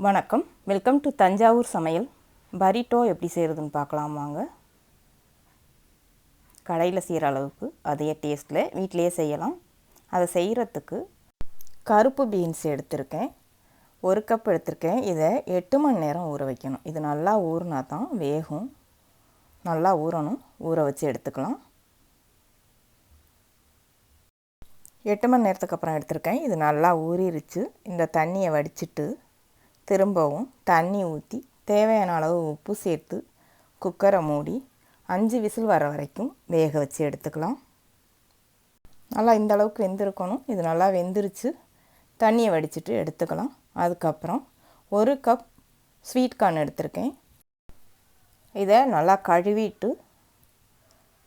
வணக்கம், welcome to Thanjavur சமையல். Burrito எப்படி செய்கிறதுன்னு பார்க்கலாம் வாங்க. கடையில் செய்கிற அளவுக்கு அதே டேஸ்ட்டில் வீட்டிலையே செய்யலாம். அதை செய்கிறதுக்கு கருப்பு பீன்ஸ் எடுத்திருக்கேன், 1 கப் எடுத்திருக்கேன். இதை 8 மணி நேரம் ஊற வைக்கணும். இது நல்லா ஊறினா தான் வேகும். நல்லா ஊறணும், ஊற வச்சு எடுத்துக்கலாம். 8 மணி நேரத்துக்கு அப்புறம் எடுத்திருக்கேன். இது நல்லா ஊறிடுச்சு. இந்த தண்ணியை வடிச்சிட்டு திரும்பவும் தண்ணி ஊற்றி தேவையான அளவு உப்பு சேர்த்து குக்கரை மூடி 5 விசில் வர வரைக்கும் வேக வச்சு எடுத்துக்கலாம். நல்லா இந்த அளவுக்கு வெந்திருக்கணும். இது நல்லா வெந்துருச்சு. தண்ணியை வடிச்சிட்டு எடுத்துக்கலாம். அதுக்கப்புறம் 1 கப் ஸ்வீட் கார்ன் எடுத்திருக்கேன். இதை நல்லா கழுவிட்டு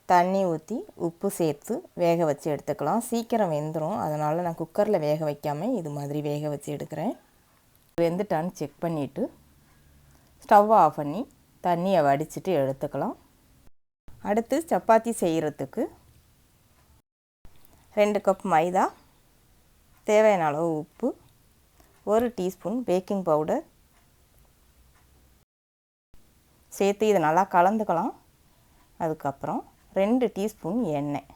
தண்ணி ஊற்றி உப்பு சேர்த்து வேக வச்சு எடுத்துக்கலாம். சீக்கிரம் வெந்துடும். அதனால் நான் குக்கரில் வேக வைக்காமல் இது மாதிரி வேக வச்சு எடுக்கிறேன். வெந்துட்டான்னு செக் பண்ணிவிட்டு ஸ்டவ் ஆஃப் பண்ணி தண்ணியை வடிச்சிட்டு எடுத்துக்கலாம். அடுத்து சப்பாத்தி செய்கிறதுக்கு 2 கப் மைதா, தேவையான அளவு உப்பு, 1 டீஸ்பூன் பேக்கிங் பவுடர் சேர்த்து இதை நல்லா கலந்துக்கலாம். அதுக்கப்புறம் 2 டீஸ்பூன் எண்ணெய்.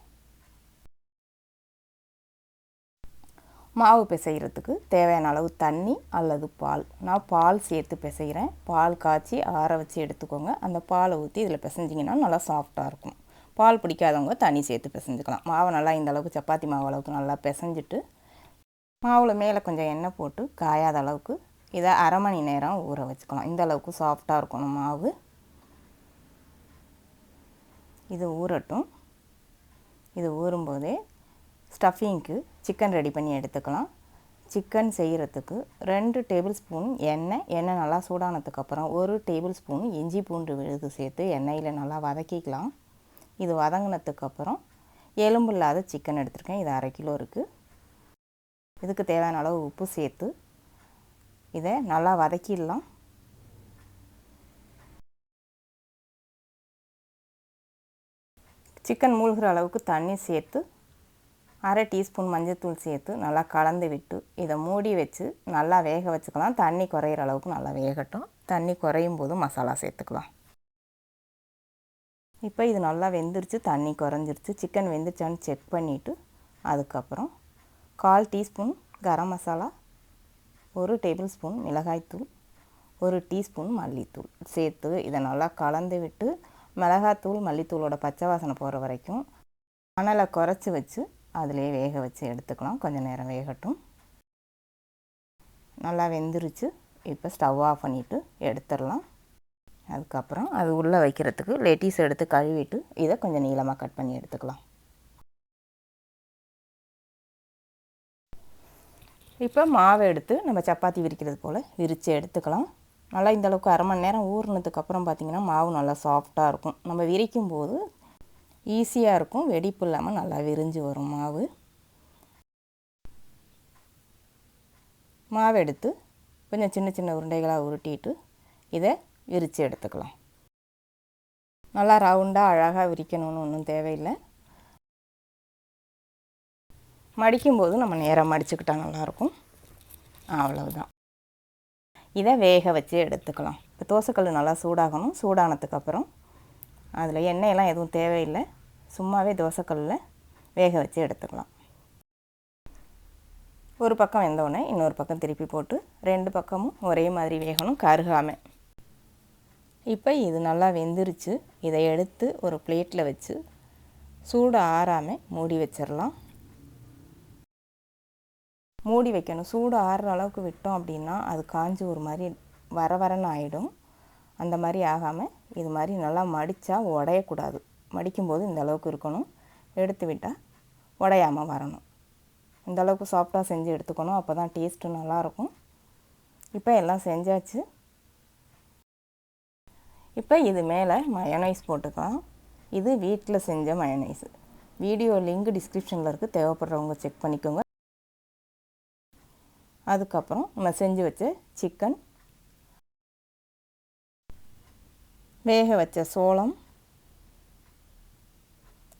மாவு பிசைகிறதுக்கு தேவையான அளவு தண்ணி அல்லது பால். நான் பால் சேர்த்து பிசைகிறேன். பால் காய்ச்சி ஆற வச்சு எடுத்துக்கோங்க. அந்த பாலை ஊற்றி இதில் பிசைஞ்சிங்கன்னா நல்லா சாஃப்டாக இருக்கும். பால் பிடிக்காதவங்க தண்ணி சேர்த்து பிசைஞ்சிக்கலாம். மாவை நல்லா இந்த அளவுக்கு சப்பாத்தி மாவு அளவுக்கு நல்லா பிசைஞ்சிட்டு மாவில் மேலே கொஞ்சம் எண்ணெய் போட்டு காயாத அளவுக்கு இதை அரை மணி நேரம் ஊற வச்சுக்கலாம். இந்த அளவுக்கு சாஃப்டாக இருக்கணும் மாவு. இது ஊறட்டும். இது ஊறும்போதே ஸ்டஃபிங்க்கு சிக்கன் ரெடி பண்ணி எடுத்துக்கலாம். சிக்கன் செய்கிறதுக்கு 2 டேபிள் ஸ்பூன் எண்ணெய் நல்லா சூடானதுக்கப்புறம் 1 டேபிள் ஸ்பூன் இஞ்சி பூண்டு விழுது சேர்த்து எண்ணெயில் நல்லா வதக்கிக்கலாம். இது வதங்கினதுக்கப்புறம் எலும்பு இல்லாத சிக்கன் எடுத்திருக்கேன். இது 1/2 கிலோ இருக்குது. இதுக்கு தேவையான அளவு உப்பு சேர்த்து இதை நல்லா வதக்கிடலாம். சிக்கன் மூழ்கிற அளவுக்கு தண்ணி சேர்த்து 1/2 டீஸ்பூன் மஞ்சள்தூள் சேர்த்து நல்லா கலந்து விட்டு இதை மூடி வச்சு நல்லா வேக வச்சுக்கலாம். தண்ணி குறையிற அளவுக்கு நல்லா வேகட்டும். தண்ணி குறையும் போது மசாலா சேர்த்துக்கலாம். இப்போ இது நல்லா வெந்துருச்சு, தண்ணி குறைஞ்சிருச்சு. சிக்கன் வெந்துருச்சான்னு செக் பண்ணிவிட்டு அதுக்கப்புறம் 1/4 teaspoon garam masala, 1 table spoon மிளகாய்த்தூள், 1 டீஸ்பூன் மல்லித்தூள் சேர்த்து இதை நல்லா கலந்து விட்டு மிளகாத்தூள் மல்லித்தூளோட பச்சை வாசனை போகிற வரைக்கும் அனலை குறைச்சி வச்சு அதிலே வேக வச்சு எடுத்துக்கலாம். கொஞ்சம் நேரம் வேகட்டும். நல்லா வெந்துருச்சு. இப்போ ஸ்டவ் ஆஃப் பண்ணிவிட்டு எடுத்துடலாம். அதுக்கப்புறம் அது உள்ளே வைக்கிறதுக்கு லெட்டிஸ் எடுத்து கழுவிட்டு இதை கொஞ்சம் நீளமாக கட் பண்ணி எடுத்துக்கலாம். இப்போ மாவை எடுத்து நம்ம சப்பாத்தி விரிக்கிறது போல் விரித்து எடுத்துக்கலாம். நல்லா இந்தளவுக்கு அரை மணி நேரம் ஊறினதுக்கப்புறம் பார்த்திங்கன்னா மாவு நல்லா சாஃப்டாக இருக்கும். நம்ம விரிக்கும் போது ஈஸியாக இருக்கும். வெடிப்பு இல்லாமல் நல்லா விரிஞ்சு வரும் மாவு. மாவு எடுத்து கொஞ்சம் சின்ன சின்ன உருண்டைகளாக உருட்டிட்டு இதை விரித்து எடுத்துக்கலாம். நல்லா ரவுண்டாக அழகாக விரிக்கணும்னு ஒன்றும் தேவையில்லை. மடிக்கும்போது நம்ம நேராக மடிச்சுக்கிட்டால் நல்லாயிருக்கும். அவ்வளவுதான். இதை வேக வச்சு எடுத்துக்கலாம். இப்போ தோசைக்கல் நல்லா சூடாகணும். சூடானதுக்கப்புறம் அதில் எண்ணெயெல்லாம் எதுவும் தேவையில்லை. சும்மாவே தோசைக்கல்லில் வேக வச்சு எடுத்துக்கலாம். ஒரு பக்கம் வெந்தோடனே இன்னொரு பக்கம் திருப்பி போட்டு 2 பக்கமும் ஒரே மாதிரி வேகணும், கருகாமல். இப்போ இது நல்லா வெந்துருச்சு. இதை எடுத்து ஒரு பிளேட்டில் வச்சு சூடு ஆறாமல் மூடி வச்சிடலாம். மூடி வைக்கணும். சூடு ஆறுற அளவுக்கு விட்டோம் அப்படின்னா அது காஞ்சி ஒரு மாதிரி வரன்னு ஆகிடும். அந்த மாதிரி ஆகாமல் இது மாதிரி நல்லா மடித்தா உடையக்கூடாது. மடிக்கும்போது இந்த அளவுக்கு இருக்கணும். எடுத்து விட்டால் உடையாமல் வரணும். இந்த அளவுக்கு சாஃப்டாக செஞ்சு எடுத்துக்கணும். அப்போ தான் டேஸ்ட்டு நல்லாயிருக்கும். இப்போ எல்லாம் செஞ்சாச்சு. இப்போ இது மேலே மயோனைஸ் போட்டுக்கலாம். இது வீட்டில் செஞ்ச மயோனைஸ். வீடியோ லிங்க் டிஸ்கிரிப்ஷனில் இருக்குது, தேவைப்படுறவங்க செக் பண்ணிக்கோங்க. அதுக்கப்புறம் நம்ம செஞ்சு வச்ச சிக்கன், வேக வச்ச சோளம்,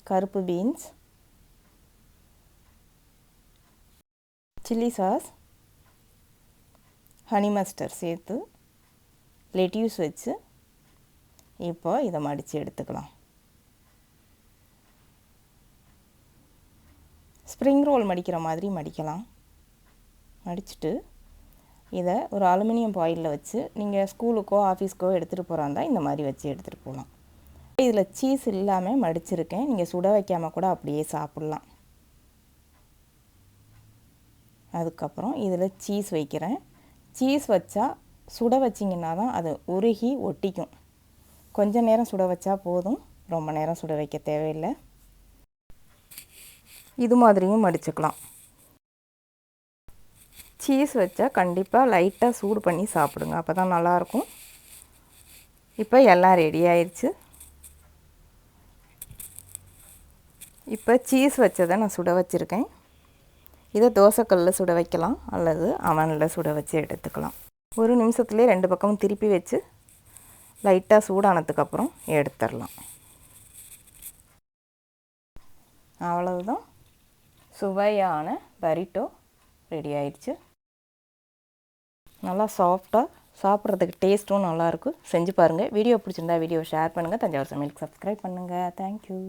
கருப்பு beans, chilli sauce, honey mustard சேர்த்து லெட்யூஸ் வச்சு இப்போ இதை மடித்து எடுத்துக்கலாம். ஸ்ப்ரிங் ரோல் மடிக்கிற மாதிரி மடிக்கலாம். மடிச்சுட்டு இதை ஒரு அலுமினியம் பாயிலில் வச்சு நீங்கள் ஸ்கூலுக்கோ ஆஃபீஸ்க்கோ எடுத்துகிட்டு போகிறாந்தா இந்த மாதிரி வச்சு எடுத்துகிட்டு போகலாம். இதில் சீஸ் இல்லாமல் மடிச்சிருக்கேன். நீங்கள் சுட வைக்காமல் கூட அப்படியே சாப்பிட்லாம். அதுக்கப்புறம் இதில் சீஸ் வைக்கிறேன். சீஸ் வச்சா சுட வச்சிங்கன்னா தான் அது உருகி ஒட்டிக்கும். கொஞ்சம் நேரம் சுட வச்சா போதும், ரொம்ப நேரம் சுட வைக்க தேவையில்லை. இது மாதிரியும் மடிச்சுக்கலாம். சீஸ் வச்சா கண்டிப்பாக லைட்டாக சூடு பண்ணி சாப்பிடுங்க, அப்போ தான் நல்லாயிருக்கும். இப்போ எல்லாம் ரெடி ஆயிடுச்சு. இப்போ சீஸ் வச்சதை நான் சுட வச்சுருக்கேன். இதை தோசைக்கல்லில் சுட வைக்கலாம் அல்லது அவனில் சுட வச்சு எடுத்துக்கலாம். ஒரு நிமிஷத்துலேயே 2 பக்கமும் திருப்பி வச்சு லைட்டாக சூடானதுக்கப்புறம் எடுத்துடலாம். அவ்வளவுதான், சுவையான பரிட்டோ ரெடி ஆயிடுச்சு. நல்லா சாஃப்டாக, சாப்பிட்றதுக்கு டேஸ்ட்டும் நல்லாயிருக்கும். செஞ்சு பாருங்கள். வீடியோ பிடிச்சிருந்தா வீடியோ ஷேர் பண்ணுங்கள். தஞ்சாவூர் சமையலுக்கு சப்ஸ்கிரைப் பண்ணுங்கள். தேங்க்யூ.